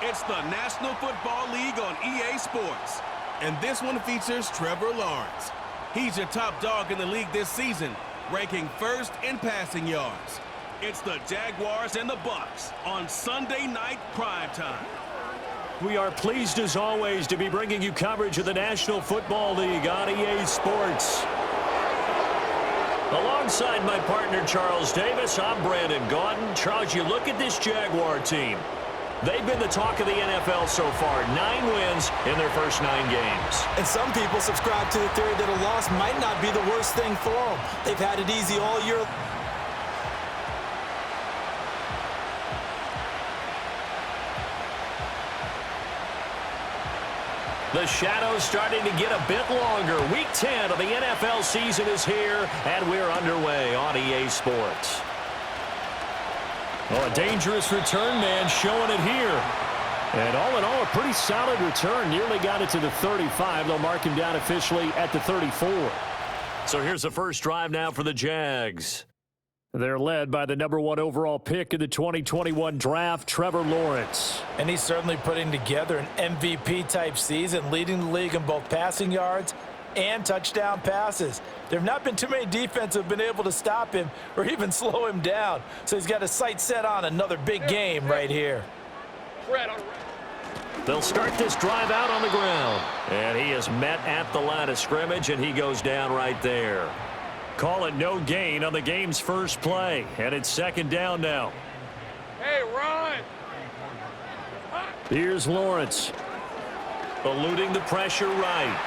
It's the National Football League on EA Sports. And this one features Trevor Lawrence. He's your top dog in the league this season, ranking first in passing yards. It's the Jaguars and the Bucs on Sunday night primetime. We are pleased as always to be bringing you coverage of the National Football League on EA Sports. Alongside my partner Charles Davis, I'm Brandon Gaudin. Charles, you look at this Jaguar team. They've been the talk of the NFL so far. 9 wins in their first 9 games. And some people subscribe to the theory that a loss might not be the worst thing for them. They've had it easy all year. The shadow's starting to get a bit longer. Week 10 of the NFL season is here, and we're underway on EA Sports. Oh, a dangerous return man showing it here. And all in all, a pretty solid return. Nearly got it to the 35. They'll mark him down officially at the 34. So here's the first drive now for the Jags. They're led by the #1 overall pick in the 2021 draft, Trevor Lawrence. And he's certainly putting together an MVP-type season, leading the league in both passing yards and touchdown passes. There have not been too many defenses that have been able to stop him or even slow him down. So he's got his sights set on another big game right here. They'll start this drive out on the ground. And he is met at the line of scrimmage, and he goes down right there. Call it no gain on the game's first play. And it's second down now. Hey, run! Here's Lawrence. Eluding the pressure right.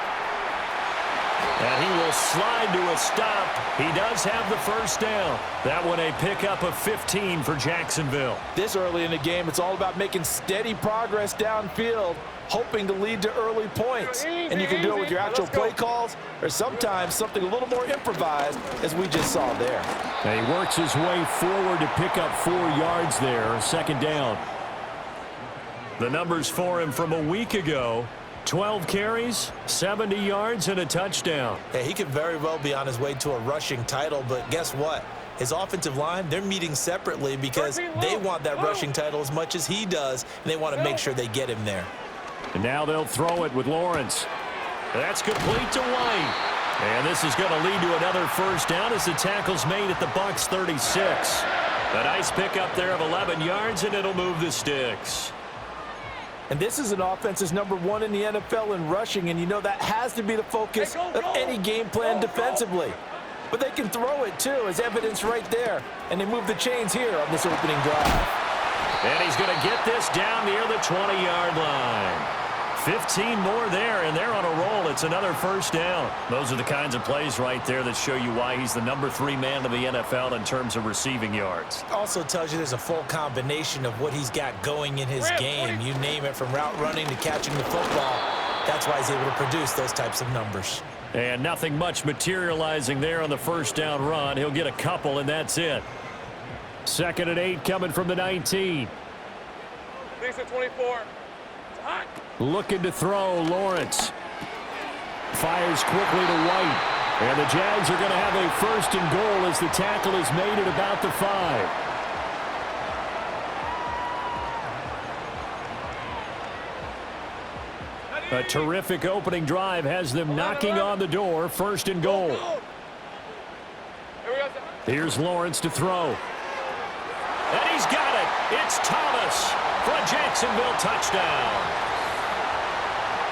And he will slide to a stop. He does have the first down. That one a pickup of 15 for Jacksonville. This early in the game, it's all about making steady progress downfield, hoping to lead to early points. And you can do it with your actual play calls or sometimes something a little more improvised, as we just saw there. And he works his way forward to pick up 4 yards there, second down. The numbers for him from a week ago: 12 carries, 70 yards, and a touchdown. Yeah, he could very well be on his way to a rushing title, but guess what? His offensive line, they're meeting separately because they want that rushing title as much as he does, and they want to make sure they get him there. And now they'll throw it with Lawrence. That's complete to White. And this is going to lead to another first down as the tackle's made at the Bucs 36. A nice pickup there of 11 yards, and it'll move the sticks. And this is an offense that's #1 in the NFL in rushing, and you know that has to be the focus of any game plan defensively. But they can throw it, too, as evidence right there. And they move the chains here on this opening drive. And he's going to get this down near the 20-yard line. 15 more there, and they're on a roll. It's another first down. Those are the kinds of plays right there that show you why he's the #3 man of the NFL in terms of receiving yards. Also tells you there's a full combination of what he's got going in his game. You name it, from route running to catching the football. That's why he's able to produce those types of numbers. And nothing much materializing there on the first down run. He'll get a couple, and that's it. 2nd and 8 coming from the 19. Lisa 24. It's hot. Looking to throw, Lawrence. Fires quickly to White. And the Jags are going to have a 1st and goal as the tackle is made at about the 5. A terrific opening drive has them knocking on the door. 1st and goal. Here's Lawrence to throw. And he's got it. It's Thomas for a Jacksonville touchdown.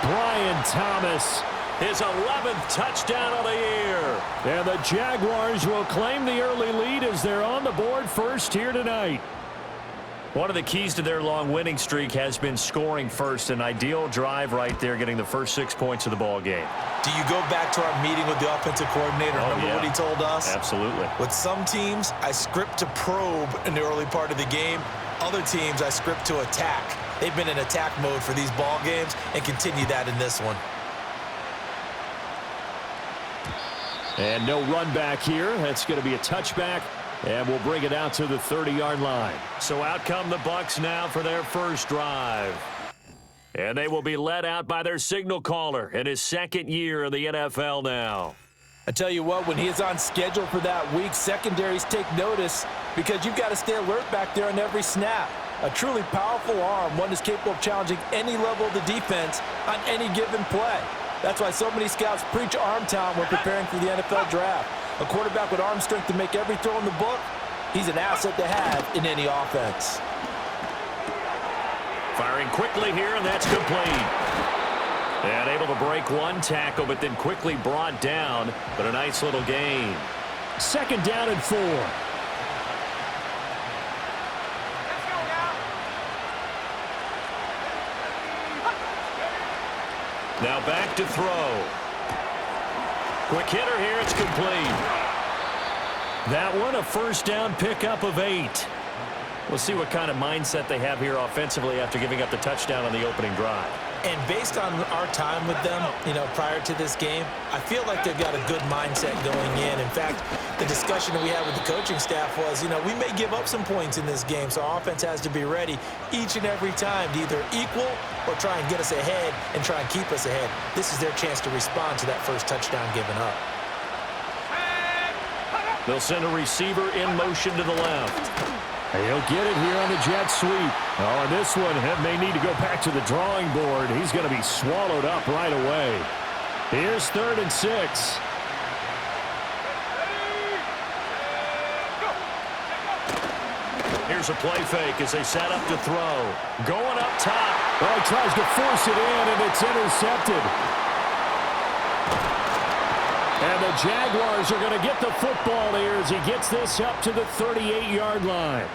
Brian Thomas, his 11th touchdown of the year. And the Jaguars will claim the early lead as they're on the board first here tonight. One of the keys to their long winning streak has been scoring first. An ideal drive right there, getting the first 6 points of the ball game. Do you go back to our meeting with the offensive coordinator? Remember what he told us? Absolutely. With some teams, I script to probe in the early part of the game. Other teams, I script to attack. They've been in attack mode for these ball games and continue that in this one. And no run back here. That's going to be a touchback. And we'll bring it out to the 30-yard line. So out come the Bucs now for their first drive. And they will be led out by their signal caller in his 2nd year in the NFL now. I tell you what, when he is on schedule for that week, secondaries take notice because you've got to stay alert back there on every snap. A truly powerful arm, one that's capable of challenging any level of the defense on any given play. That's why so many scouts preach arm talent when preparing for the NFL draft. A quarterback with arm strength to make every throw in the book, he's an asset to have in any offense. Firing quickly here, and that's complete. And able to break one tackle, but then quickly brought down. But a nice little gain. 2nd down and 4. Now back to throw. Quick hitter here, it's complete. That one, a 1st down pickup of 8. We'll see what kind of mindset they have here offensively after giving up the touchdown on the opening drive. And based on our time with them, prior to this game, I feel like they've got a good mindset going in. In fact, the discussion that we had with the coaching staff was, we may give up some points in this game, so our offense has to be ready each and every time to either equal or try and get us ahead and try and keep us ahead. This is their chance to respond to that first touchdown given up. They'll send a receiver in motion to the left. He'll get it here on the jet sweep. Oh, and this one may need to go back to the drawing board. He's going to be swallowed up right away. Here's 3rd and 6. Here's a play fake as they set up to throw. Going up top. Oh, he tries to force it in, and it's intercepted. And the Jaguars are going to get the football here as he gets this up to the 38-yard line.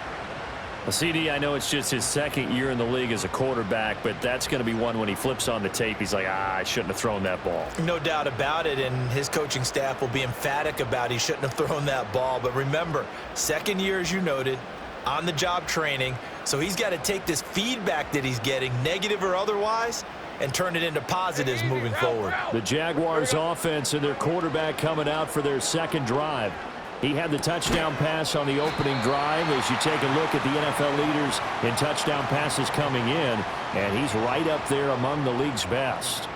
Well, CD, I know it's just his 2nd year in the league as a quarterback, but that's going to be one when he flips on the tape. He's like, I shouldn't have thrown that ball. No doubt about it, and his coaching staff will be emphatic about he shouldn't have thrown that ball. But remember, 2nd year, as you noted, on-the-job training, so he's got to take this feedback that he's getting, negative or otherwise, and turn it into positives moving forward. The Jaguars offense and their quarterback coming out for their 2nd drive. He had the touchdown pass on the opening drive as you take a look at the NFL leaders in touchdown passes coming in, and he's right up there among the league's best.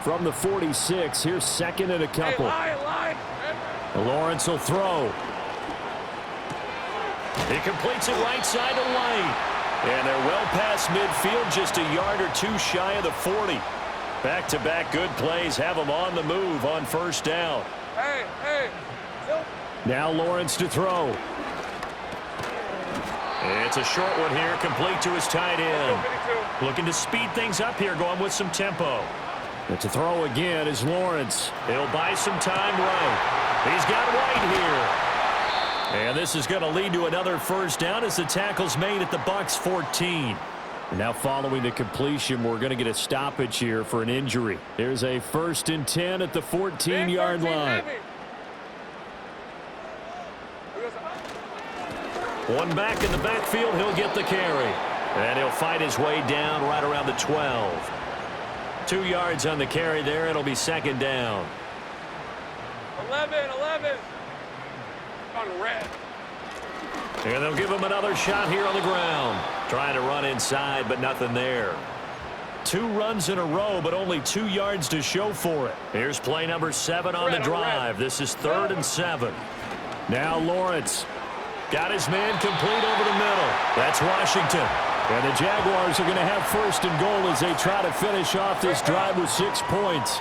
From the 46, here's 2nd and a couple. Lawrence will throw. He completes it right side to White. And they're well past midfield, just a yard or 2 shy of the 40. Back-to-back good plays have them on the move on 1st down. Hey. Now Lawrence to throw. It's a short one here, complete to his tight end. Looking to speed things up here, going with some tempo. But to throw again is Lawrence. He'll buy some time right. He's got White here. And this is going to lead to another 1st down as the tackle's made at the Bucs 14. Now following the completion, we're going to get a stoppage here for an injury. There's a 1st and 10 at the 14-yard line. One back in the backfield, he'll get the carry. And he'll fight his way down right around the 12. 2 yards on the carry there. It'll be 2nd down. 11. On red. And they'll give him another shot here on the ground. Trying to run inside, but nothing there. 2 runs in a row, but only 2 yards to show for it. Here's play number 7 on the drive. This is 3rd and 7. Now Lawrence got his man complete over the middle. That's Washington. And the Jaguars are going to have 1st and goal as they try to finish off this drive with 6 points.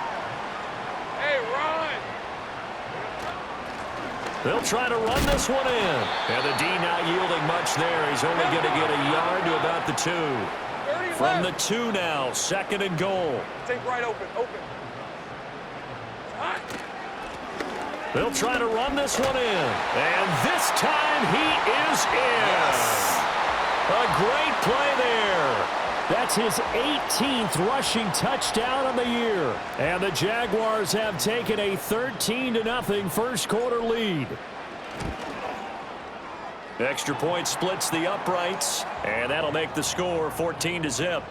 They'll try to run this one in. And the D not yielding much there. He's only going to get a yard to about the 2. From the 2 now, 2nd and goal. Take right open. They'll try to run this one in. And this time he is in. Yes. A great play there. That's his 18th rushing touchdown of the year. And the Jaguars have taken a 13-0 first quarter lead. Extra point splits the uprights, and that'll make the score 14-0.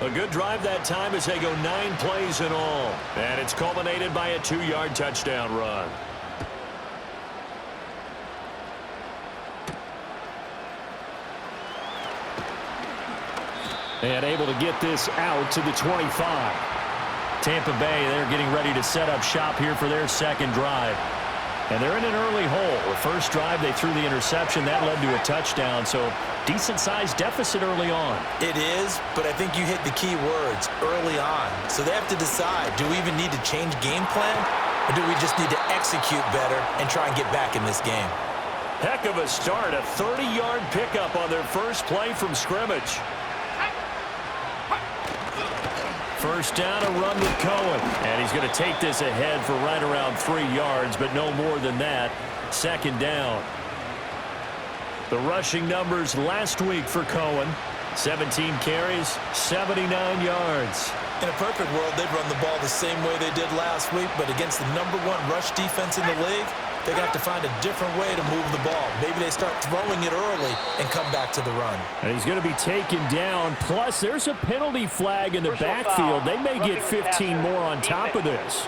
A good drive that time as they go 9 plays in all. And it's culminated by a 2-yard touchdown run. And able to get this out to the 25. Tampa Bay, they're getting ready to set up shop here for their 2nd drive. And they're in an early hole. The first drive, they threw the interception. That led to a touchdown. So decent-sized deficit early on. It is, but I think you hit the key words, early on. So they have to decide, do we even need to change game plan? Or do we just need to execute better and try and get back in this game? Heck of a start. A 30-yard pickup on their first play from scrimmage. First down, a run with Cohen. And he's going to take this ahead for right around 3 yards, but no more than that. Second down. The rushing numbers last week for Cohen. 17 carries, 79 yards. In a perfect world, they'd run the ball the same way they did last week, but against the #1 rush defense in the league, they're going to have to find a different way to move the ball. Maybe they start throwing it early and come back to the run. And he's going to be taken down. Plus, there's a penalty flag in the backfield. They may get 15 more on top of this.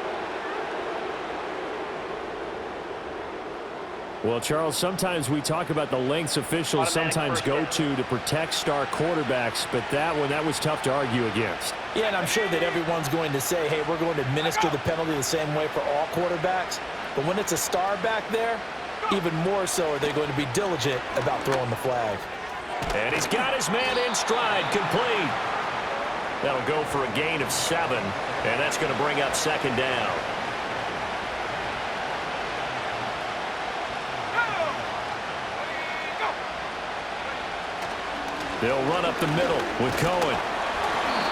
Well, Charles, sometimes we talk about the lengths officials sometimes go to protect star quarterbacks, but that was tough to argue against. Yeah, and I'm sure that everyone's going to say, hey, we're going to administer the penalty the same way for all quarterbacks. But when it's a star back there, even more so are they going to be diligent about throwing the flag. And he's got his man in stride, complete. That'll go for a gain of 7, and that's going to bring up second down. They'll run up the middle with Cohen.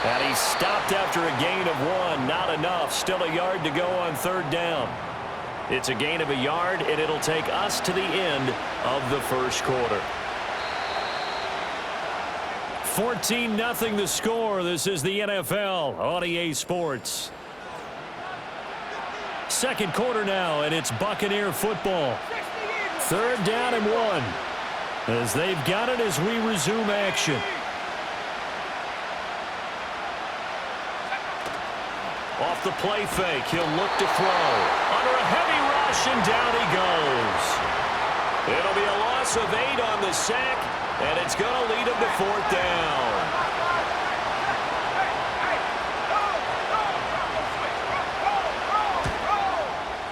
And he's stopped after a gain of 1. Not enough. Still a yard to go on third down. It's a gain of a yard, and it'll take us to the end of the first quarter. 14-0 the score. This is the NFL on EA Sports. Second quarter now, and it's Buccaneer football. Third down and 1. As they've got it as we resume action. Off the play fake, he'll look to throw. Under a heavy rush, and down he goes. It'll be a loss of 8 on the sack, and it's going to lead him to fourth down.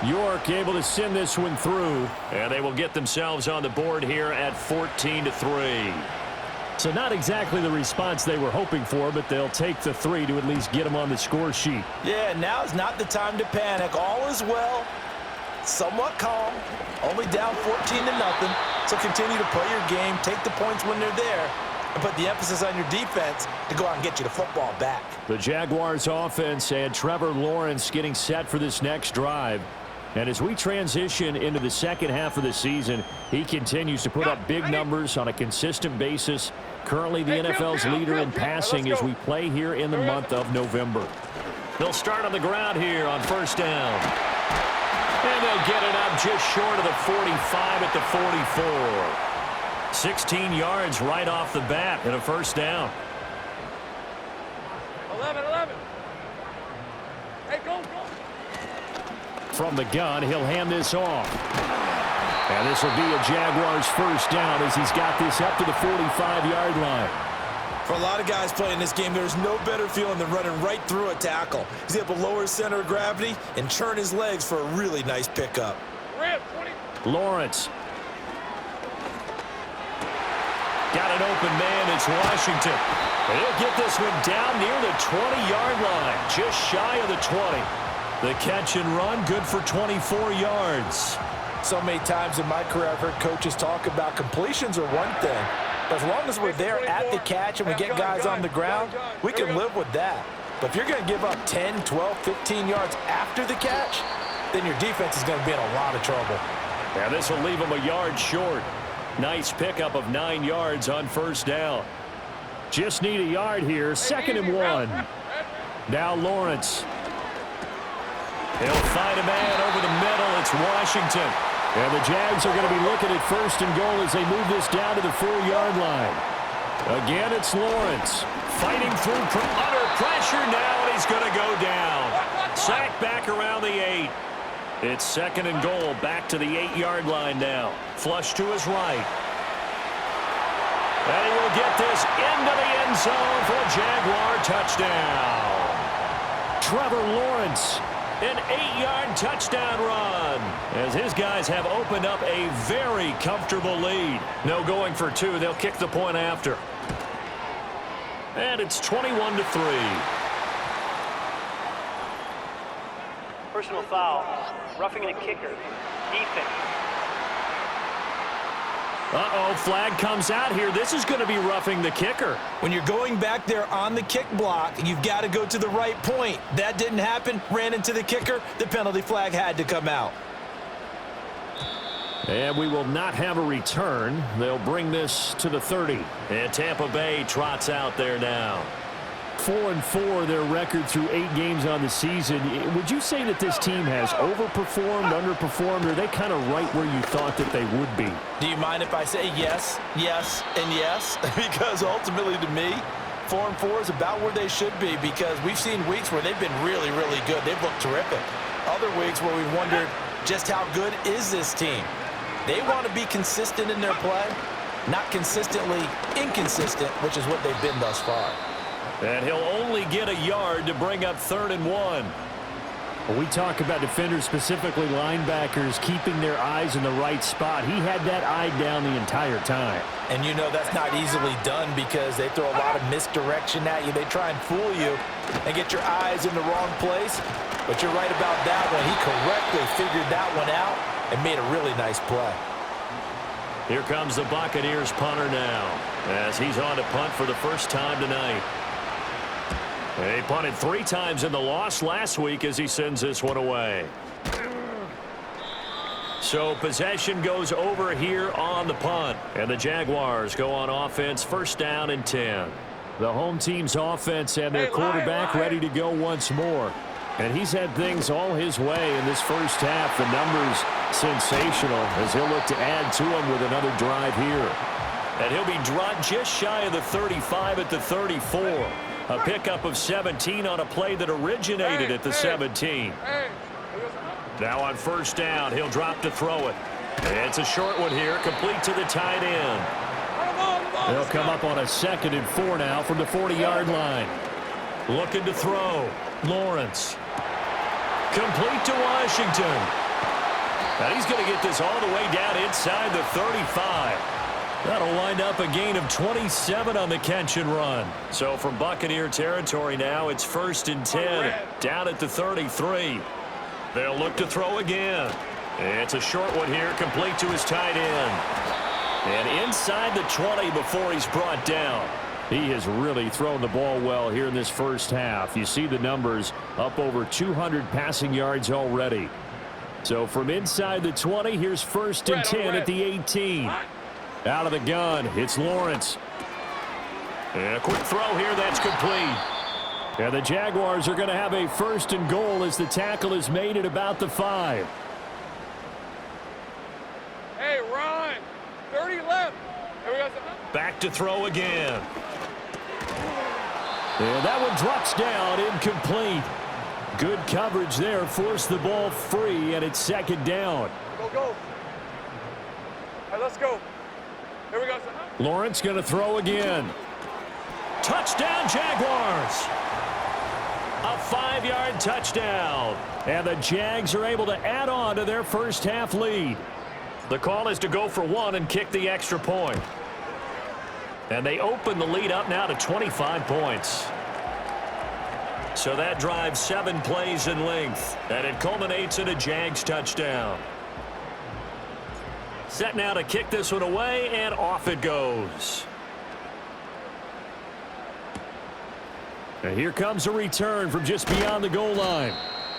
York able to send this one through. And they will get themselves on the board here at 14-3. So not exactly the response they were hoping for, but they'll take the 3 to at least get them on the score sheet. Yeah, now is not the time to panic. All is well. Somewhat calm. Only down 14-0. So continue to play your game, take the points when they're there, and put the emphasis on your defense to go out and get you the football back. The Jaguars offense and Trevor Lawrence getting set for this next drive. And as we transition into the second half of the season, he continues to put up big numbers on a consistent basis. Currently the NFL's leader in passing as we play here in the month of November. They'll start on the ground here on first down. And they'll get it up just short of the 45 at the 44. 16 yards right off the bat and a first down. 11. Hey, go. From the gun, he'll hand this off. And this will be a Jaguars first down as he's got this up to the 45-yard line. For a lot of guys playing this game, there's no better feeling than running right through a tackle. He's able to lower his center of gravity and churn his legs for a really nice pickup. Lawrence. Got an open man. It's Washington. And he'll get this one down near the 20-yard line, just shy of the 20. The catch and run, good for 24 yards. So many times in my career, I've heard coaches talk about completions are one thing. But as long as we're there at the catch and we get guys on the ground, we can live with that. But if you're going to give up 10, 12, 15 yards after the catch, then your defense is going to be in a lot of trouble. Now this will leave them a yard short. Nice pickup of 9 yards on first down. Just need a yard here. Second and 1. Now Lawrence. He'll find a man over the middle. It's Washington. And the Jags are going to be looking at first and goal as they move this down to the 4-yard line. Again, it's Lawrence. Fighting through under pressure now, and he's going to go down. Sacked back around the 8. It's second and goal, back to the 8-yard line now. Flush to his right. And he will get this into the end zone for a Jaguar touchdown. Trevor Lawrence An 8-yard touchdown run as his guys have opened up a very comfortable lead. No going for two. They'll kick the point after. And it's 21-3. Personal foul. Roughing the kicker. Defense. Uh-oh, flag comes out here. This is going to be roughing the kicker. When you're going back there on the kick block, you've got to go to the right point. That didn't happen. Ran into the kicker. The penalty flag had to come out. And we will not have a return. They'll bring this to the 30. And Tampa Bay trots out there now. 4-4 their record through 8 games on the season. Would you say that this team has overperformed, underperformed, or are they kind of right where you thought that they would be? Do you mind if I say yes, yes, and yes? Because ultimately to me, 4-4 is about where they should be, because we've seen weeks where they've been really, really good. They've looked terrific. Other weeks where we've wondered just how good is this team. They want to be consistent in their play, not consistently inconsistent, which is what they've been thus far. And he'll only get a yard to bring up 3rd and 1. When we talk about defenders, specifically linebackers, keeping their eyes in the right spot, he had that eye down the entire time. And you know that's not easily done because they throw a lot of misdirection at you. They try and fool you and get your eyes in the wrong place. But you're right about that one. He correctly figured that one out and made a really nice play. Here comes the Buccaneers punter now as he's on to punt for the first time tonight. He punted 3 times in the loss last week as he sends this one away. So possession goes over here on the punt. And the Jaguars go on offense, 1st down and 10. The home team's offense and their quarterback ready to go once more. And he's had things all his way in this first half. The numbers sensational as he'll look to add to them with another drive here. And he'll be dropped just shy of the 35 at the 34. A pickup of 17 on a play that originated at the 17. Now on 1st down, he'll drop to throw it. It's a short one here, complete to the tight end. They'll come up on a 2nd and 4 now from the 40-yard line. Looking to throw. Lawrence. Complete to Washington. And he's going to get this all the way down inside the 35. That'll wind up a gain of 27 on the catch and run. So from Buccaneer territory now, it's 1st and 10, down at the 33. They'll look to throw again. It's a short one here, complete to his tight end. And inside the 20 before he's brought down. He has really thrown the ball well here in this first half. You see the numbers, up over 200 passing yards already. So from inside the 20, here's 1st and 10 at the 18. Out of the gun, it's Lawrence. And a quick throw here, that's complete. And the Jaguars are going to have a 1st and goal as the tackle is made at about the 5. Hey, Ron, 30 left. Here we go. Back to throw again. And that one drops down, incomplete. Good coverage there, forced the ball free, and it's 2nd down. Go, go. All right, let's go. Here we go. Lawrence going to throw again. Touchdown, Jaguars. A 5-yard touchdown. And the Jags are able to add on to their first half lead. The call is to go for 1 and kick the extra point. And they open the lead up now to 25 points. So that drives 7 plays in length. And it culminates in a Jags touchdown. Set now to kick this one away, and off it goes. And here comes a return from just beyond the goal line.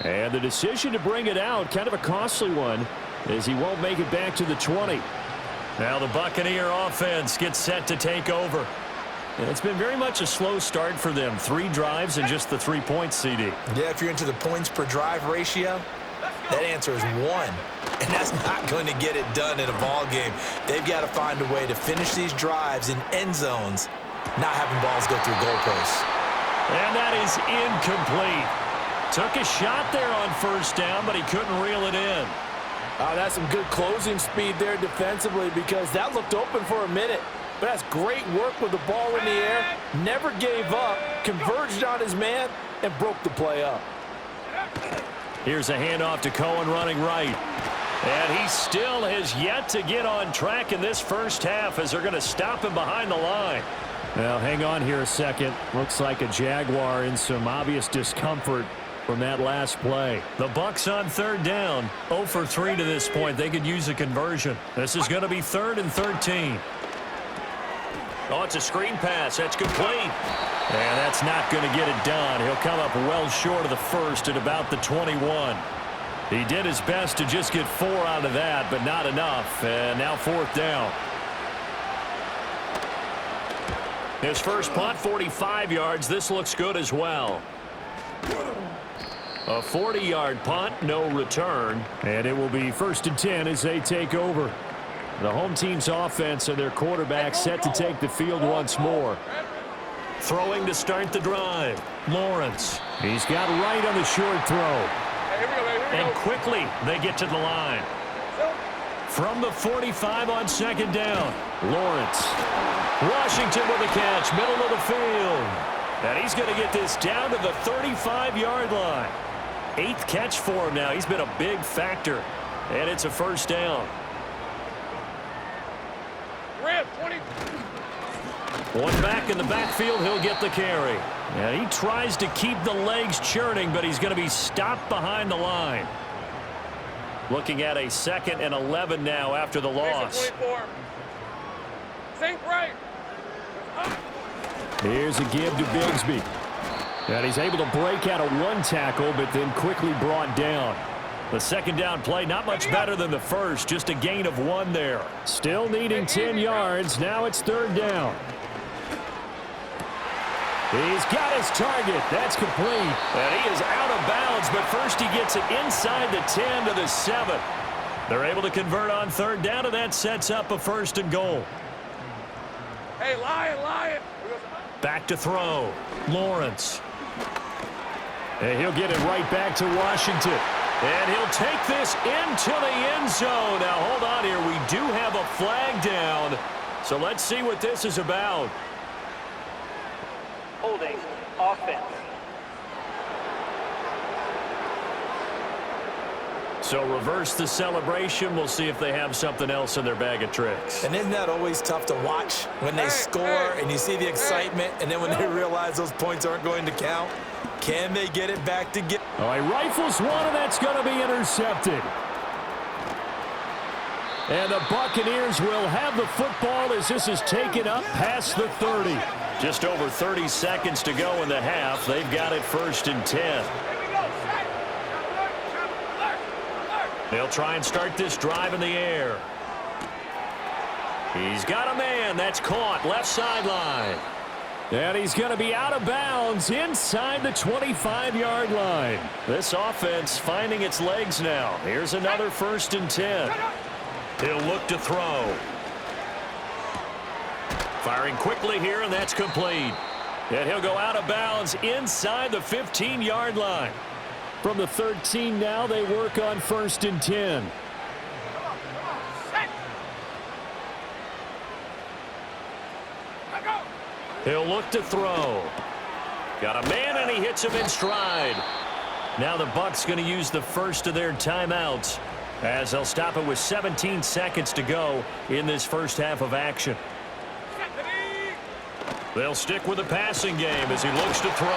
And the decision to bring it out, kind of a costly one, as he won't make it back to the 20. Now the Buccaneer offense gets set to take over. And it's been very much a slow start for them. 3 drives and just the 3 points, CD. Yeah, if you're into the points per drive ratio, that answer is 1. And that's not going to get it done in a ball game. They've got to find a way to finish these drives in end zones, not having balls go through goalposts. And that is incomplete. Took a shot there on 1st down, but he couldn't reel it in. That's some good closing speed there defensively, because that looked open for a minute. But that's great work with the ball in the air. Never gave up, converged on his man, and broke the play up. Here's a handoff to Cohen running right. And he still has yet to get on track in this first half as they're going to stop him behind the line. Well, hang on here a second. Looks like a Jaguar in some obvious discomfort from that last play. The Bucs on third down. 0 for 3 to this point. They could use a conversion. This is going to be 3rd and 13. Oh, it's a screen pass. That's complete. And that's not going to get it done. He'll come up well short of the first at about the 21. He did his best to just get 4 out of that, but not enough. And now 4th down. His first punt, 45 yards. This looks good as well. A 40-yard punt, no return. And it will be 1st and 10 as they take over. The home team's offense and their quarterback set to take the field once more. Throwing to start the drive. Lawrence. He's got right on the short throw. And quickly they get to the line. From the 45 on 2nd down. Lawrence. Washington with the catch, middle of the field. And he's going to get this down to the 35-yard line. 8th catch for him now. He's been a big factor. And it's a 1st down. One back in the backfield, he'll get the carry. And he tries to keep the legs churning, but he's going to be stopped behind the line. Looking at a 2nd and 11 now after the loss. Sink right. Here's a give to Bigsby. And he's able to break out of 1 tackle, but then quickly brought down. The 2nd down play, not much better than the first, just a gain of 1 there. Still needing 10 yards. Now it's 3rd down. He's got his target. That's complete. And he is out of bounds, but first he gets it inside the 10 to the 7. They're able to convert on 3rd down, and that sets up a 1st and goal. Hey, Lion. Back to throw. Lawrence. And he'll get it right back to Washington. And he'll take this into the end zone. Now, hold on here. We do have a flag down. So let's see what this is about. Holding. Offense. So reverse the celebration. We'll see if they have something else in their bag of tricks. And isn't that always tough to watch when they score and you see the excitement, and then when they realize those points aren't going to count? Can they get it back to get? Oh, he rifles one, and that's going to be intercepted. And the Buccaneers will have the football as this is taken up past the 30. Just over 30 seconds to go in the half. They've got it 1st and 10. They'll try and start this drive in the air. He's got a man. That's caught. Left sideline. And he's going to be out of bounds inside the 25-yard line. This offense finding its legs now. Here's another 1st and 10. He'll look to throw. Firing quickly here, and that's complete. And he'll go out of bounds inside the 15-yard line. From the 13 now, they work on 1st and 10. He'll look to throw. Got a man, and he hits him in stride. Now the Bucs going to use the first of their timeouts as they'll stop it with 17 seconds to go in this first half of action. They'll stick with the passing game as he looks to throw.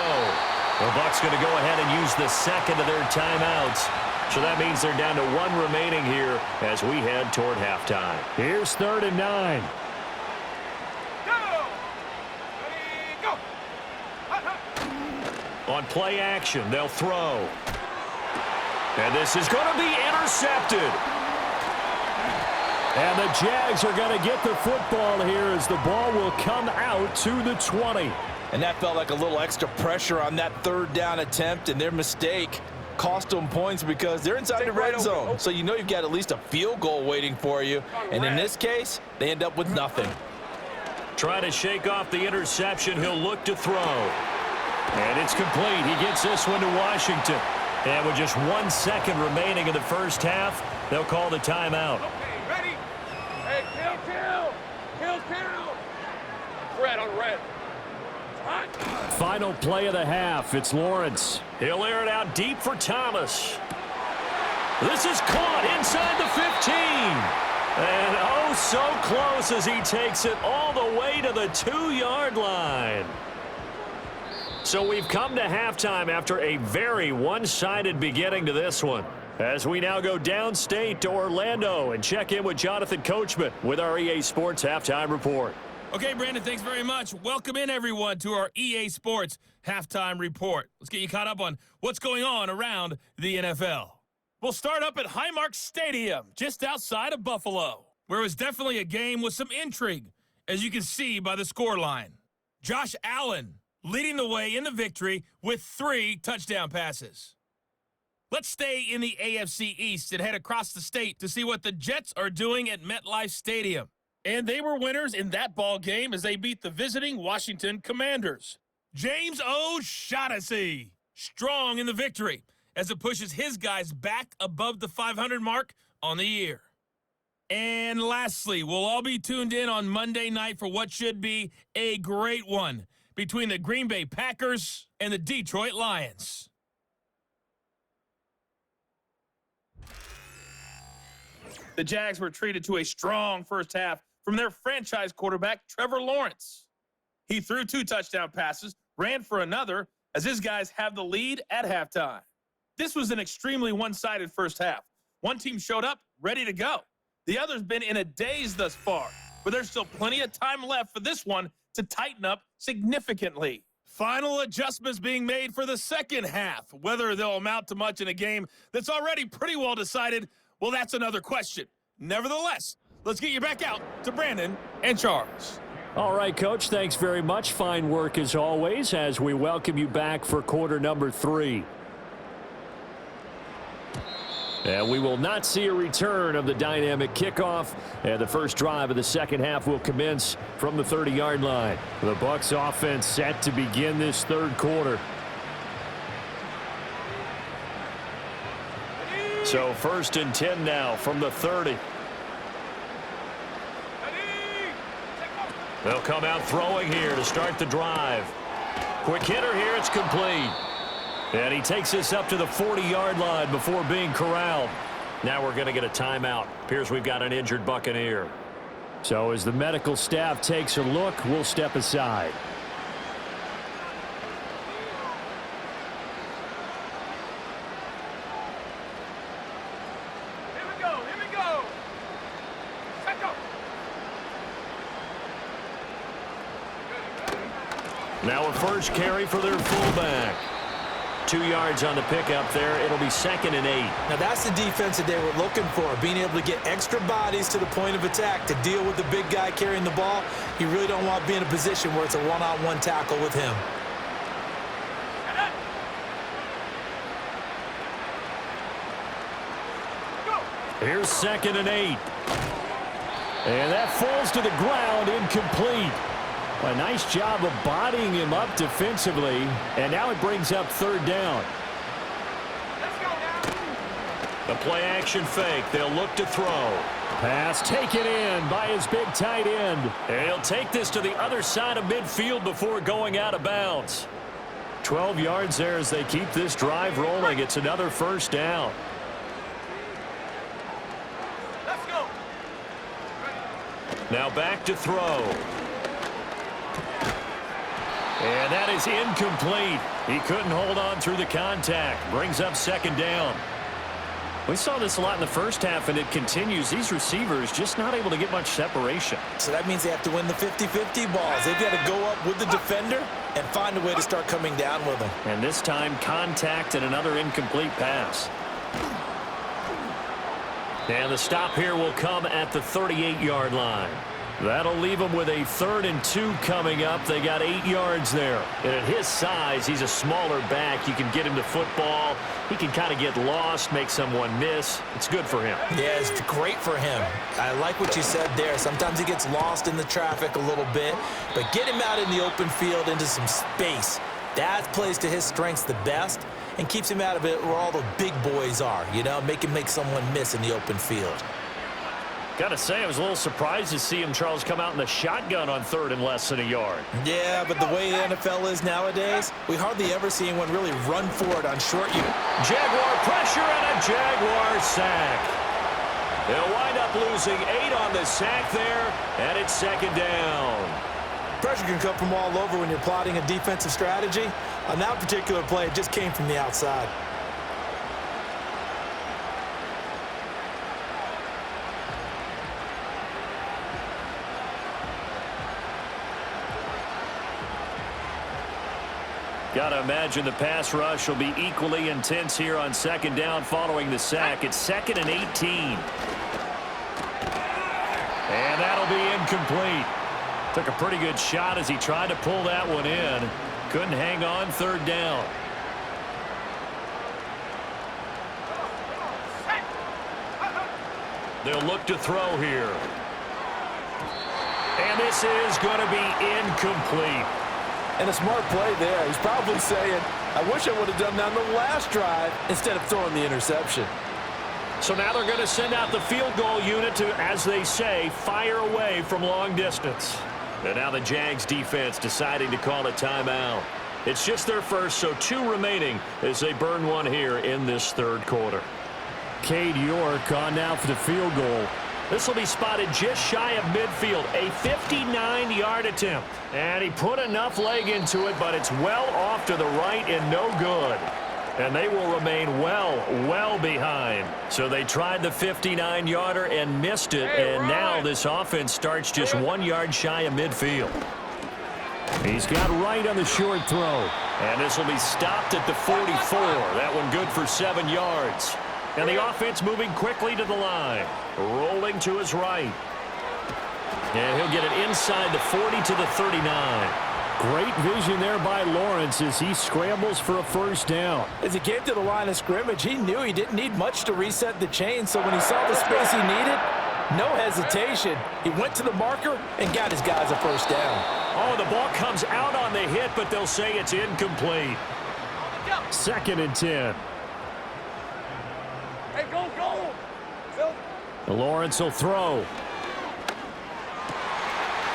The Bucs going to go ahead and use the second of their timeouts. So that means they're down to 1 remaining here as we head toward halftime. Here's 3rd and 9. On play action, they'll throw. And this is going to be intercepted. And the Jags are going to get the football here as the ball will come out to the 20. And that felt like a little extra pressure on that 3rd down attempt, and their mistake cost them points because they're inside the red zone. So you know you've got at least a field goal waiting for you. And in this case, they end up with nothing. Trying to shake off the interception. He'll look to throw. And it's complete. He gets this one to Washington. And with just 1 second remaining in the first half, they'll call the timeout. Okay, ready? Hey, kill. Red on red. Final play of the half. It's Lawrence. He'll air it out deep for Thomas. This is caught inside the 15. And oh, so close as he takes it all the way to the 2-yard line. So we've come to halftime after a very one-sided beginning to this one. As we now go downstate to Orlando and check in with Jonathan Coachman with our EA Sports Halftime Report. Okay, Brandon, thanks very much. Welcome in, everyone, to our EA Sports Halftime Report. Let's get you caught up on what's going on around the NFL. We'll start up at Highmark Stadium, just outside of Buffalo, where it was definitely a game with some intrigue, as you can see by the scoreline. Josh Allen leading the way in the victory with 3 touchdown passes. Let's stay in the AFC East and head across the state to see what the Jets are doing at MetLife Stadium. And they were winners in that ball game as they beat the visiting Washington Commanders. James O'Shaughnessy strong in the victory as it pushes his guys back above the 500 mark on the year. And lastly, we'll all be tuned in on Monday night for what should be a great one between the Green Bay Packers and the Detroit Lions. The Jags were treated to a strong first half from their franchise quarterback, Trevor Lawrence. He threw 2 touchdown passes, ran for another, as his guys have the lead at halftime. This was an extremely one-sided first half. One team showed up, ready to go. The other's been in a daze thus far, but there's still plenty of time left for this one to tighten up significantly. Final adjustments being made for the second half. Whether they'll amount to much in a game that's already pretty well decided, well, that's another question. Nevertheless, let's get you back out to Brandon and Charles. All right, Coach, thanks very much. Fine work as always as we welcome you back for quarter number 3. And we will not see a return of the dynamic kickoff. And the first drive of the second half will commence from the 30-yard line. The Bucs offense set to begin this third quarter. So 1st and 10 now from the 30. They'll come out throwing here to start the drive. Quick hitter here, it's complete. And he takes this up to the 40-yard line before being corralled. Now we're going to get a timeout. Appears we've got an injured Buccaneer. So as the medical staff takes a look, we'll step aside. Now a first carry for their fullback. 2 yards on the pickup there. It'll be 2nd and 8. Now that's the defense that they were looking for, being able to get extra bodies to the point of attack to deal with the big guy carrying the ball. You really don't want to be in a position where it's a one-on-one tackle with him. Here's 2nd and 8. And that falls to the ground, incomplete. A nice job of bodying him up defensively, and now it brings up 3rd down. The play-action fake. They'll look to throw. Pass taken in by his big tight end. And he'll take this to the other side of midfield before going out of bounds. 12 yards there as they keep this drive rolling. It's another 1st down. Now back to throw. And that is incomplete. He couldn't hold on through the contact. Brings up 2nd down. We saw this a lot in the first half, and it continues. These receivers just not able to get much separation. So that means they have to win the 50-50 balls. They've got to go up with the defender and find a way to start coming down with them. And this time, contact and another incomplete pass. And the stop here will come at the 38-yard line. That'll leave them with a 3rd and 2 coming up. They got 8 yards there. And at his size, he's a smaller back. You can get him to football. He can kind of get lost, make someone miss. It's good for him. Yeah, it's great for him. I like what you said there. Sometimes he gets lost in the traffic a little bit, but get him out in the open field into some space. That plays to his strengths the best and keeps him out of it where all the big boys are, you know, make him make someone miss in the open field. Got to say, I was a little surprised to see him, Charles, come out in the shotgun on 3rd and less than a yard. Yeah, but the way the NFL is nowadays, we hardly ever see anyone really run for it on short use. Jaguar pressure and a Jaguar sack. They'll wind up losing 8 on the sack there, and it's 2nd down. Pressure can come from all over when you're plotting a defensive strategy. On that particular play, it just came from the outside. Got to imagine the pass rush will be equally intense here on 2nd down following the sack. It's 2nd and 18. And that'll be incomplete. Took a pretty good shot as he tried to pull that one in. Couldn't hang on 3rd down. They'll look to throw here. And this is going to be incomplete. And a smart play there. He's probably saying, I wish I would have done that on the last drive instead of throwing the interception. So now they're going to send out the field goal unit to, as they say, fire away from long distance. And now the Jags defense deciding to call a timeout. It's just their first, so 2 remaining as they burn one here in this 3rd quarter. Cade York on now for the field goal. This will be spotted just shy of midfield, a 59-yard attempt. And he put enough leg into it, but it's well off to the right and no good. And they will remain well behind. So they tried the 59-yarder and missed it, and now this offense starts just 1 yard shy of midfield. He's got right on the short throw. And this will be stopped at the 44. That one good for 7 yards. And the offense moving quickly to the line. Rolling to his right. And he'll get it inside the 40 to the 39. Great vision there by Lawrence as he scrambles for a 1st down. As he came to the line of scrimmage, he knew he didn't need much to reset the chain, so when he saw the space he needed, no hesitation. He went to the marker and got his guys a 1st down. Oh, the ball comes out on the hit, but they'll say it's incomplete. 2nd and 10. Hey, go! Lawrence will throw.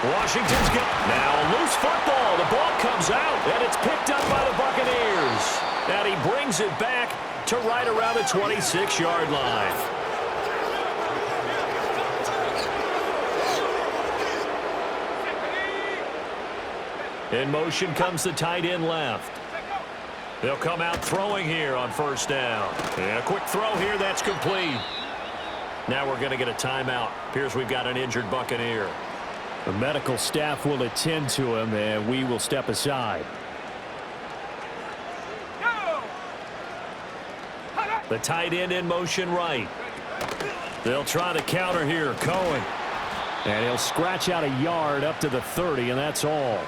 Washington's got now a loose football. The ball comes out, and it's picked up by the Buccaneers. And he brings it back to right around the 26-yard line. In motion comes the tight end left. They'll come out throwing here on 1st down. And a quick throw here, that's complete. Now we're going to get a timeout. Appears we've got an injured Buccaneer. The medical staff will attend to him, and we will step aside. The tight end in motion right. They'll try the counter here. Cohen. And he'll scratch out a yard up to the 30, and that's all.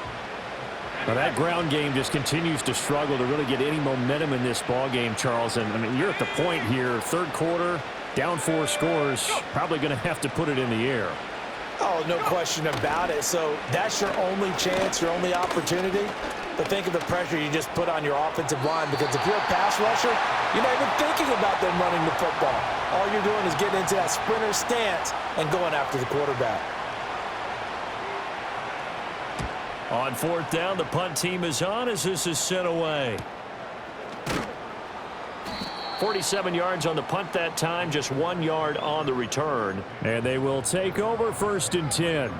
Now that ground game just continues to struggle to really get any momentum in this ball game, Charles. And I mean, you're at the point here, 3rd quarter, down 4 scores, probably going to have to put it in the air. Oh, no question about it. So that's your only chance, your only opportunity. But think of the pressure you just put on your offensive line, because if you're a pass rusher, you're not even thinking about them running the football. All you're doing is getting into that sprinter stance and going after the quarterback. On 4th down, the punt team is on as this is sent away. 47 yards on the punt that time, just 1 yard on the return. And they will take over 1st and 10.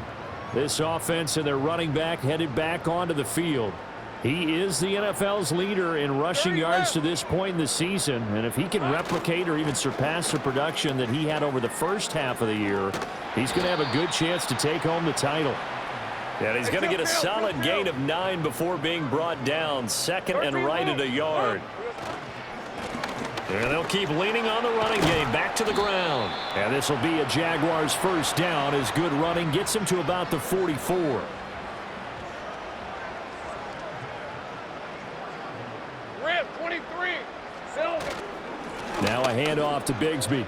This offense and their running back headed back onto the field. He is the NFL's leader in rushing yards to this point in the season. And if he can replicate or even surpass the production that he had over the first half of the year, he's going to have a good chance to take home the title. And he's going to get a solid gain of 9 before being brought down. 2nd and right at a yard. And they'll keep leaning on the running game back to the ground. And this will be a Jaguars 1st down as good running gets him to about the 44. Rip, 23. Silver. Now a handoff to Bigsby.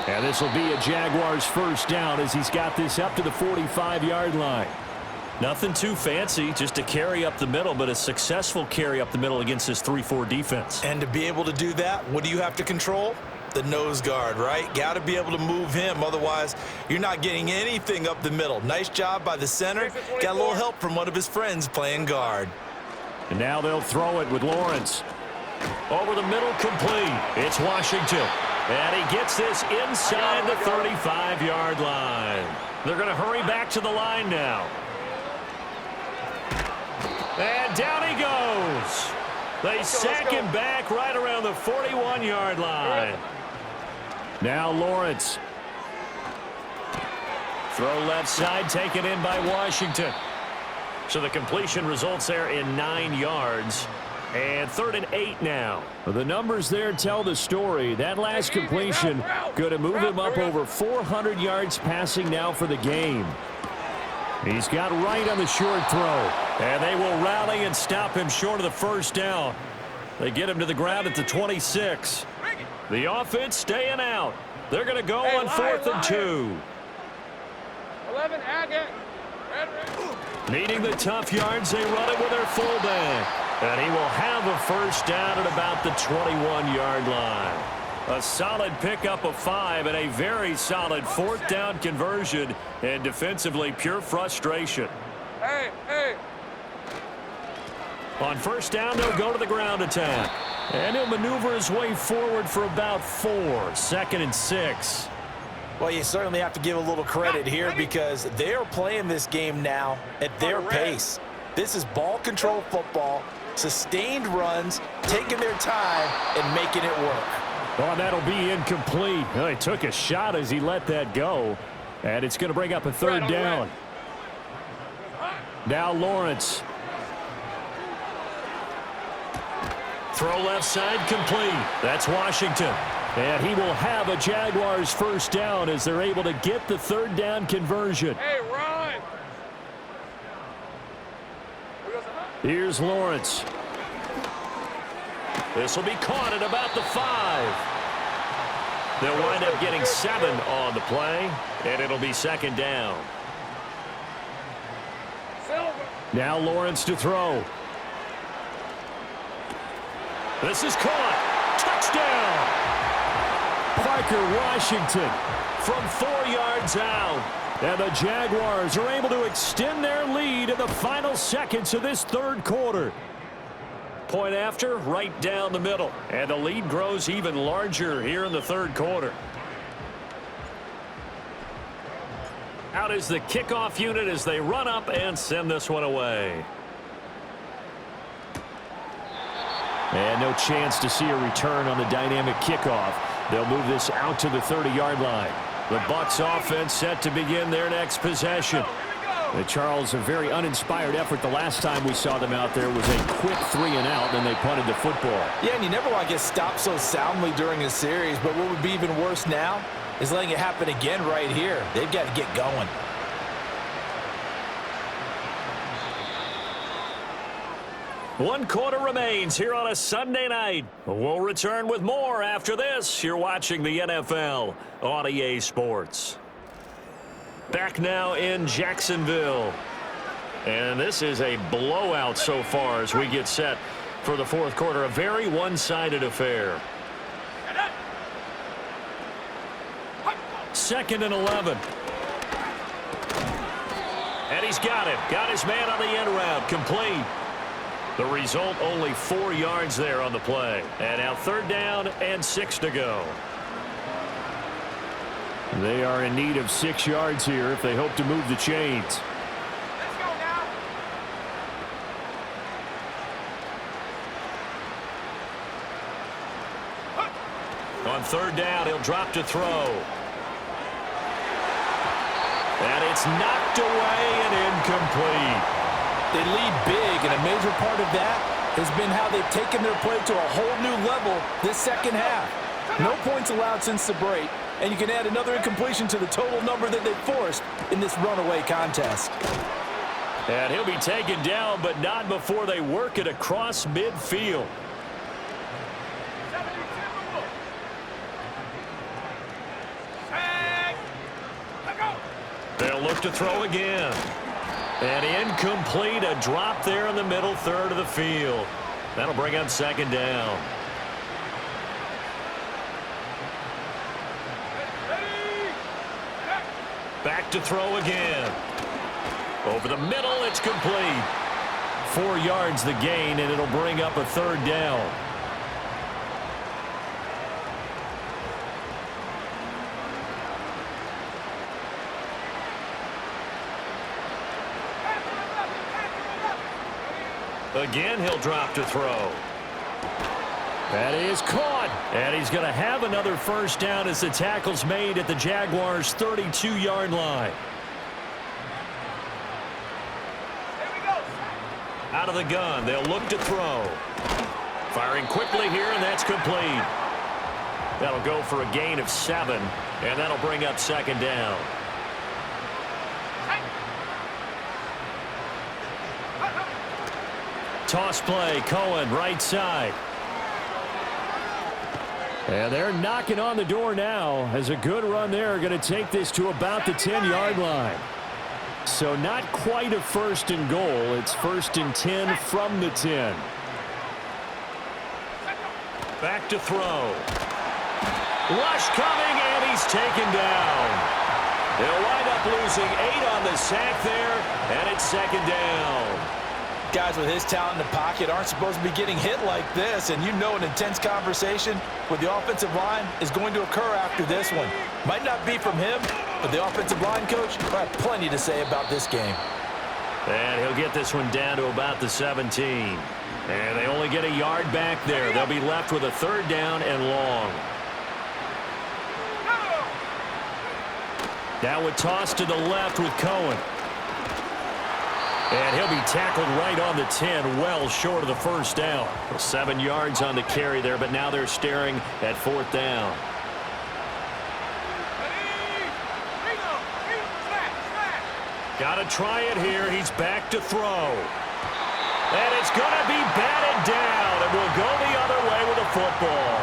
And this will be a Jaguars 1st down as he's got this up to the 45-yard line. Nothing too fancy, just a carry up the middle, but a successful carry up the middle against this 3-4 defense. And to be able to do that, what do you have to control? The nose guard, right? Got to be able to move him. Otherwise, you're not getting anything up the middle. Nice job by the center. Got a little help from one of his friends playing guard. And now they'll throw it with Lawrence. Over the middle, complete. It's Washington. And he gets this inside the 35-yard line. They're going to hurry back to the line now. And down he goes. They sack him back right around the 41-yard line. Now Lawrence. Throw left side, taken in by Washington. So the completion results there in 9 yards. And 3rd and 8 now. The numbers there tell the story. That last completion going to move him up over 400 yards passing now for the game. He's got right on the short throw. And they will rally and stop him short of the first down. They get him to the ground at the 26. The offense staying out. They're going to go on 4th and 2. 11, Agate. Needing the tough yards, they run it with their fullback. And he will have a first down at about the 21-yard line. A solid pickup of 5 and a very solid 4th down conversion. And defensively, pure frustration. Hey, hey. On first down, they'll go to the ground attack. And he'll maneuver his way forward for about 4. 2nd and 6. Well, you certainly have to give a little credit here because they are playing this game now at their pace. This is ball control football, sustained runs, taking their time and making it work. Oh, that'll be incomplete. Well, he took a shot as he let that go. And it's going to bring up a 3rd down. Now Lawrence. Throw left side complete. That's Washington. And he will have a Jaguars first down as they're able to get the 3rd down conversion. Hey, run! Here's Lawrence. This will be caught at about the 5. They'll wind up getting 7 on the play, and it'll be 2nd down. Now Lawrence to throw. This is caught. Touchdown! Parker Washington From 4 yards out. And the Jaguars are able to extend their lead in the final seconds of this 3rd quarter. Point after, right down the middle. And the lead grows even larger here in the 3rd quarter. Out is the kickoff unit as they run up and send this one away. And no chance to see a return on the dynamic kickoff. They'll move this out to the 30-yard line. The Bucs offense set to begin their next possession. Charles, a very uninspired effort the last time we saw them out there was a quick 3-and-out, and they punted the football. Yeah, and you never want to get stopped so soundly during a series, but what would be even worse now is letting it happen again right here. They've got to get going. One quarter remains here on a Sunday night. We'll return with more after this. You're watching the NFL on EA Sports. Back now in Jacksonville. And this is a blowout so far as we get set for the 4th quarter. A very one-sided affair. 2nd and 11. And he's got him. Got his man on the end route. Complete. The result, only 4 yards there on the play. And now 3rd down and 6 to go. They are in need of 6 yards here if they hope to move the chains. Let's go now. On 3rd down, he'll drop to throw. And it's knocked away and incomplete. They lead big, and a major part of that has been how they've taken their play to a whole new level this second half. No points allowed since the break, and you can add another incompletion to the total number that they've forced in this runaway contest. And he'll be taken down, but not before they work it across midfield. They'll look to throw again. And incomplete, a drop there in the middle 3rd of the field. That'll bring up 2nd down. Back to throw again. Over the middle, it's complete. 4 yards the gain, and it'll bring up a third down. Again, he'll drop to throw. That is caught. And he's going to have another first down as the tackle's made at the Jaguars' 32-yard line. Out of the gun, they'll look to throw. Firing quickly here, and that's complete. That'll go for a gain of 7, and that'll bring up second down. Toss play, Cohen, right side. And they're knocking on the door now as a good run there going to take this to about the 10-yard line. So not quite a first and goal. It's first and 10 from the 10. Back to throw. Rush coming, and he's taken down. They'll wind up losing 8 on the sack there, and it's second down. Guys with his talent in the pocket aren't supposed to be getting hit like this, and you know an intense conversation with the offensive line is going to occur after this one. Might not be from him, but the offensive line coach will have plenty to say about this game. And he'll get this one down to about the 17. And they only get a yard back there. They'll be left with a third down and long. Now a toss to the left with Cohen. And he'll be tackled right on the 10, well short of the first down. 7 yards on the carry there, but now they're staring at fourth down. Got to try it here. He's back to throw. And it's going to be batted down, and will go the other way with the football.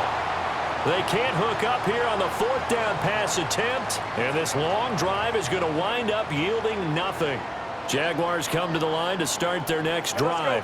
They can't hook up here on the fourth down pass attempt, and this long drive is going to wind up yielding nothing. Jaguars come to the line to start their next drive.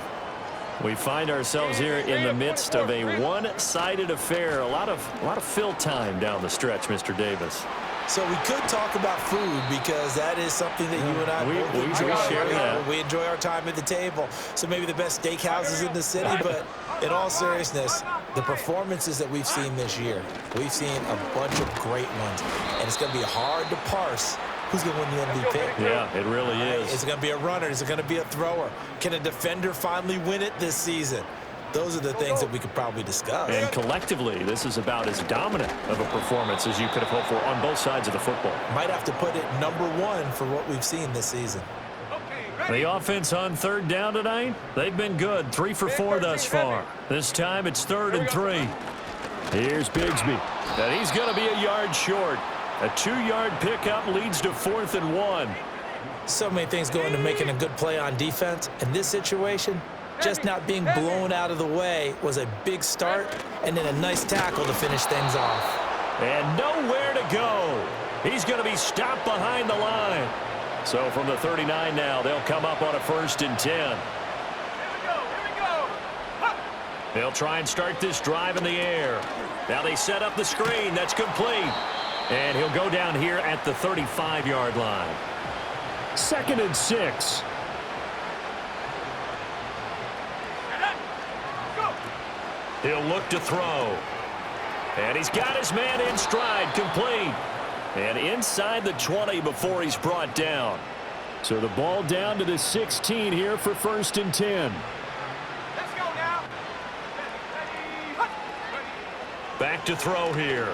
We find ourselves here in the midst of a one-sided affair. A lot of fill time down the stretch, Mr. Davis. So we could talk about food because that is something that you and I we enjoy. share that. We enjoy our time at the table. So maybe the best steakhouses in the city, but in all seriousness, the performances that we've seen this year, we've seen a bunch of great ones, and it's going to be hard to parse who's going to win the MVP. Yeah, it really is. Is it going to be a runner? Is it going to be a thrower? Can a defender finally win it this season? Those are the things that we could probably discuss. And collectively, this is about as dominant of a performance as you could have hoped for on both sides of the football. Might have to put it #1 for what we've seen this season. The offense on third down tonight, they've been good. 3 for 4 thus far. This time it's 3rd and 3. Here's Bigsby. And he's going to be a yard short. A 2-yard pickup leads to 4th and 1. So many things go into making a good play on defense. In this situation, just not being blown out of the way was a big start, and then a nice tackle to finish things off. And nowhere to go. He's going to be stopped behind the line. So from the 39 now, they'll come up on a 1st and 10. They'll try and start this drive in the air. Now they set up the screen. That's complete. And he'll go down here at the 35-yard line. 2nd and 6. He'll look to throw. And he's got his man in stride, complete. And inside the 20 before he's brought down. So the ball down to the 16 here for 1st and 10. Let's go now. Back to throw here.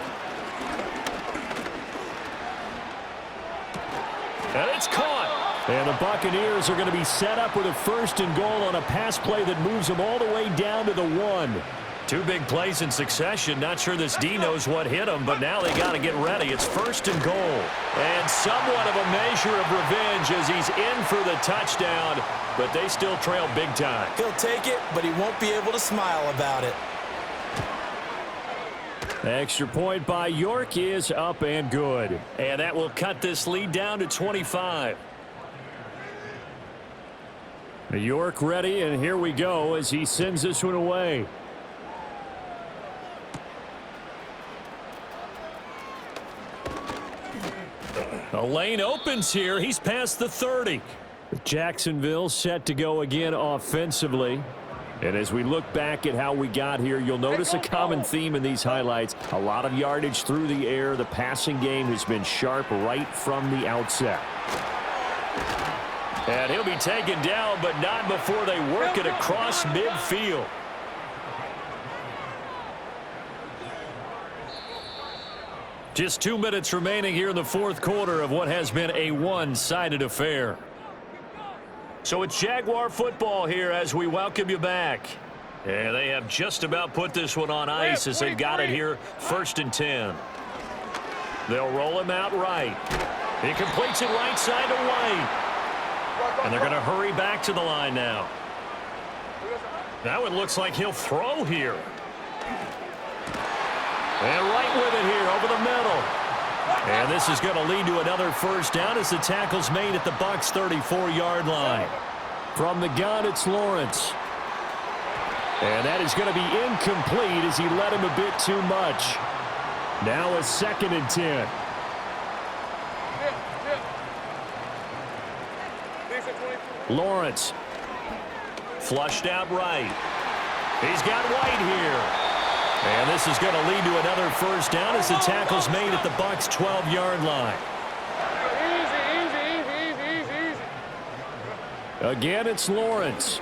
And it's caught. And the Buccaneers are going to be set up with a 1st and goal on a pass play that moves them all the way down to the 1. 2 big plays in succession. Not sure this D knows what hit him, but now they got to get ready. It's 1st and goal. And somewhat of a measure of revenge as he's in for the touchdown, but they still trail big time. He'll take it, but he won't be able to smile about it. Extra point by York is up and good. And that will cut this lead down to 25. York ready, and here we go as he sends this one away. A lane opens here. He's past the 30. Jacksonville set to go again offensively. And as we look back at how we got here, you'll notice a common theme in these highlights. A lot of yardage through the air. The passing game has been sharp right from the outset. And he'll be taken down, but not before they work it across midfield. Just 2 minutes remaining here in the fourth quarter of what has been a one-sided affair. So it's Jaguar football here as we welcome you back. And they have just about put this one on ice as they've got it here, 1st and 10. They'll roll him out right. He completes it right side to White. And they're going to hurry back to the line now. Now it looks like he'll throw here. And right with it here over the middle. And this is going to lead to another first down as the tackle's made at the Bucs' 34-yard line. From the gun, it's Lawrence. And that is going to be incomplete as he led him a bit too much. Now a 2nd and 10. Lawrence. Flushed out right. He's got White here. And this is going to lead to another first down as the tackle's made at the Bucs' 12-yard line. Again, it's Lawrence.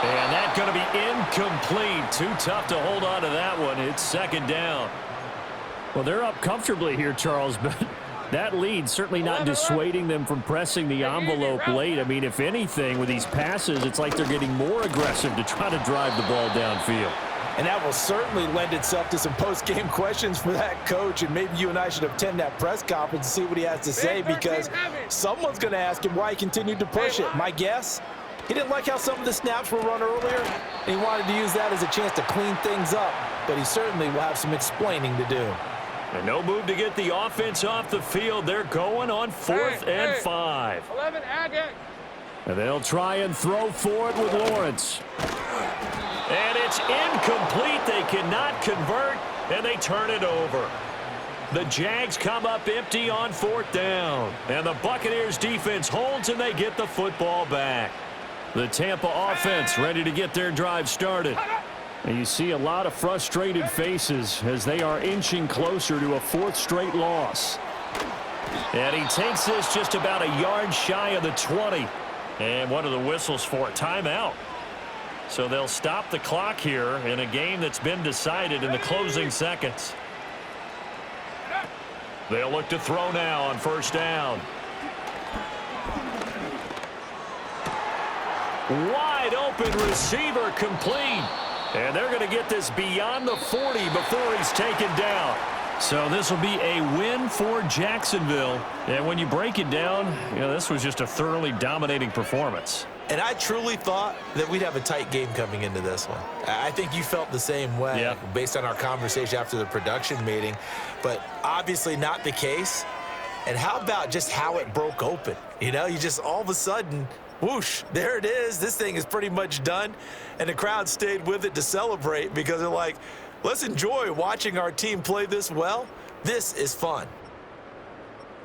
And that's going to be incomplete. Too tough to hold on to that one. It's 2nd down. Well, they're up comfortably here, Charles, but that lead certainly not dissuading them from pressing the envelope late. I mean, if anything, with these passes, it's like they're getting more aggressive to try to drive the ball downfield. And that will certainly lend itself to some post-game questions for that coach. And maybe you and I should attend that press conference and see what he has to say, because someone's going to ask him why he continued to push it. My guess, he didn't like how some of the snaps were run earlier, and he wanted to use that as a chance to clean things up. But he certainly will have some explaining to do. And no move to get the offense off the field. They're going on 4th and 5. 11, Agate. And they'll try and throw for it with Lawrence. And it's incomplete. They cannot convert, and they turn it over. The Jags come up empty on 4th down. And the Buccaneers defense holds, and they get the football back. The Tampa offense ready to get their drive started. And you see a lot of frustrated faces as they are inching closer to a 4th straight loss. And he takes this just about a yard shy of the 20. And one of the whistles for a timeout. So they'll stop the clock here in a game that's been decided in the closing seconds. They'll look to throw now on 1st down. Wide open receiver complete. And they're going to get this beyond the 40 before he's taken down. So this will be a win for Jacksonville. And when you break it down, you know, this was just a thoroughly dominating performance. And I truly thought that we'd have a tight game coming into this one. I think you felt the same way based on our conversation after the production meeting. But obviously not the case. And how about just how it broke open? You know, you just all of a sudden, whoosh, there it is. This thing is pretty much done. And the crowd stayed with it to celebrate because they're like, let's enjoy watching our team play this well. This is fun.